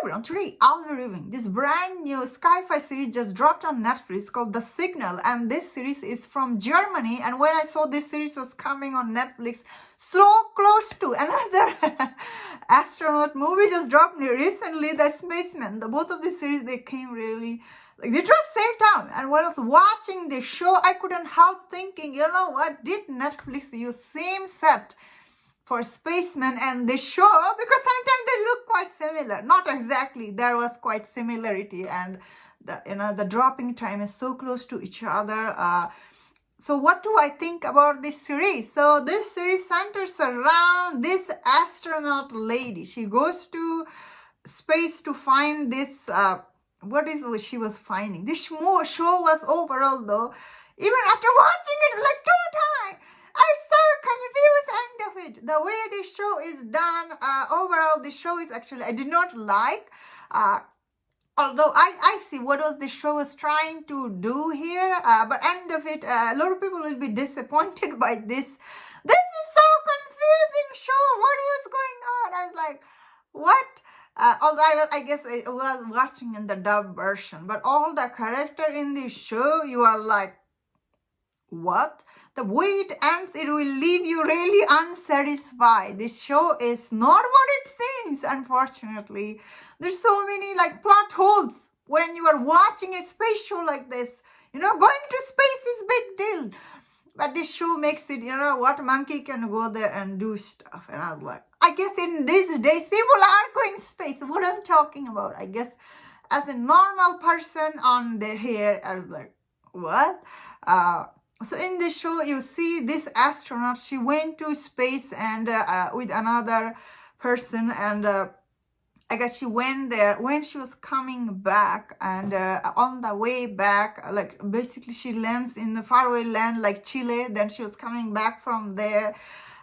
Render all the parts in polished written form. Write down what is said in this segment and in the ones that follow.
everyone, today I'll be reviewing this brand new sci-fi series just dropped on Netflix called The Signal, and this series is from Germany. And when I saw this series was coming on Netflix, so close to another astronaut movie just dropped recently, The Spaceman. The both of these series, they came really like they dropped same time. And when I was watching the show, I couldn't help thinking, you know what, did Netflix use same set for Spaceman and this show? Because sometimes they look quite similar. Not exactly, there was quite similarity, and the dropping time is so close to each other. So what do I think about this series? So this series centers around this astronaut lady. She goes to space to find this what is what she was finding. This show was overall, though, even after watching it like 2 times, I'm so confused end of it. The way this show is done, overall, this show is actually, I did not like. Although I see what was the show was trying to do here, but end of it, a lot of people will be disappointed by this. This is so confusing show. What was going on? I was like, what? Although I guess I was watching in the dub version, but all the character in this show, you are like, what? The way it ends, it will leave you really unsatisfied. This show is not what it seems, unfortunately. There's so many like plot holes when you are watching a space show like this. Going to space is big deal. But this show makes it, what, monkey can go there and do stuff. And I was like, I guess in these days, people are going space. What I'm talking about, I guess, as a normal person on the here, I was like, what? So in this show, you see this astronaut, she went to space and with another person, and I guess she went there. When she was coming back, and on the way back, like basically she lands in the faraway land like Chile. Then she was coming back from there,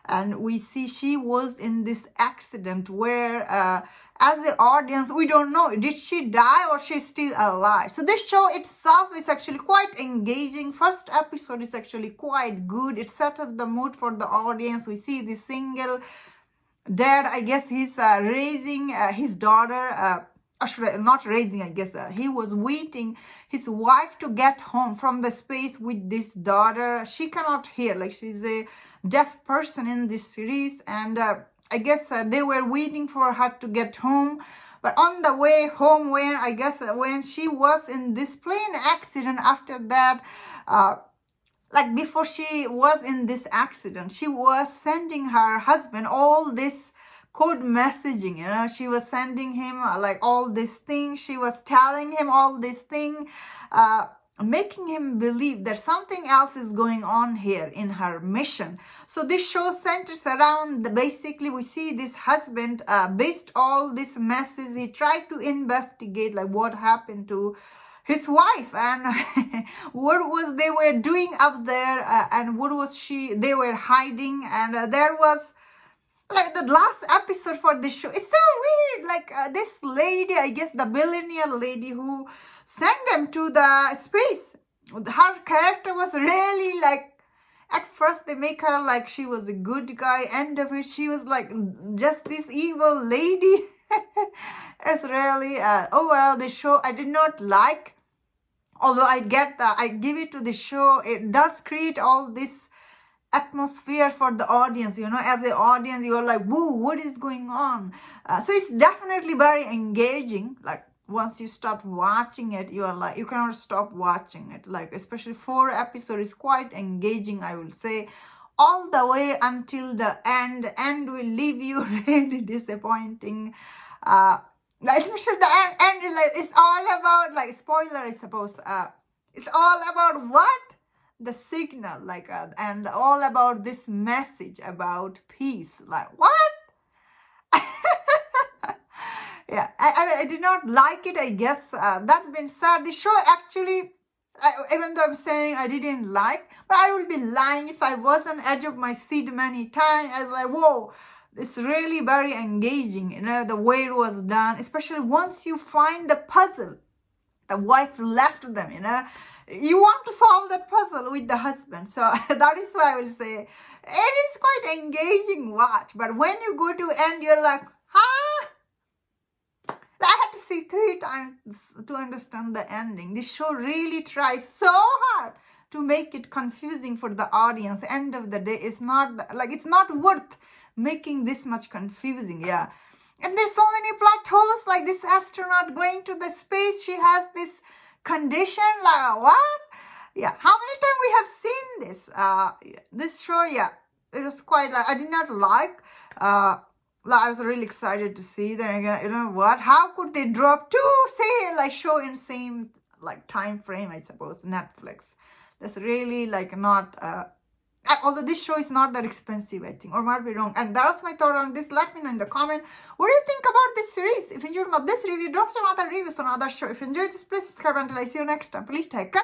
and we see she was in this accident where as the audience, we don't know, did she die or she's still alive? So this show itself is actually quite engaging. First episode is actually quite good. It set up the mood for the audience. We see the single dad, I guess he's raising his daughter, not raising, I guess he was waiting his wife to get home from the space with this daughter. She cannot hear, like she's a deaf person in this series, and I guess they were waiting for her to get home. But on the way home, when she was in this plane accident, after that, like before she was in this accident, she was sending her husband all this code messaging. She was sending him like all these things. She was telling him all these things, making him believe that something else is going on here in her mission. So this show centers around basically we see this husband, based all this message, he tried to investigate like what happened to his wife and what was they were doing up there, and what was they were hiding. And there was like the last episode for this show. It's so weird. Like this lady, I guess the billionaire lady who sent them to the space, her character was really like, at first they make her like she was a good guy, end of it she was like just this evil lady. It's really overall the show I did not like. Although I give it to the show, it does create all this atmosphere for the audience. As the audience, you're like, whoa, what is going on? So it's definitely very engaging. Like once you start watching it, you are like, you cannot stop watching it. Like especially 4 episodes is quite engaging, I will say, all the way until the end. End will leave you really disappointing. Like especially the end is like, it's all about like spoiler, I suppose. It's all about what? The signal, like and all about this message about peace. Like what? Yeah, I did not like it, I guess. That being said, the show actually, even though I'm saying I didn't like, but I would be lying if I was on edge of my seat many times. I was like, whoa, it's really very engaging, the way it was done, especially once you find the puzzle. The wife left them, you want to solve that puzzle with the husband. So that is why I will say it is quite engaging watch. But when you go to end, you're like, huh? I had to to see 3 times to understand the ending. This show really tries so hard to make it confusing for the audience. End of the day, it's not like, it's not worth making this much confusing. Yeah. And there's so many plot holes, like this astronaut going to the space, she has this condition, like what? Yeah, how many times we have seen this? This show, yeah, it was quite like, I did not like, I was really excited to see. Then again, you know what? How could they drop 2 say like show in same like time frame? I suppose Netflix. That's really like not. Although this show is not that expensive, I think, or might be wrong. And that's my thought on this. Let me know in the comment. What do you think about this series? If you enjoyed this review, drop some other reviews on other show. If you enjoyed this, please subscribe until I see you next time. Please take care.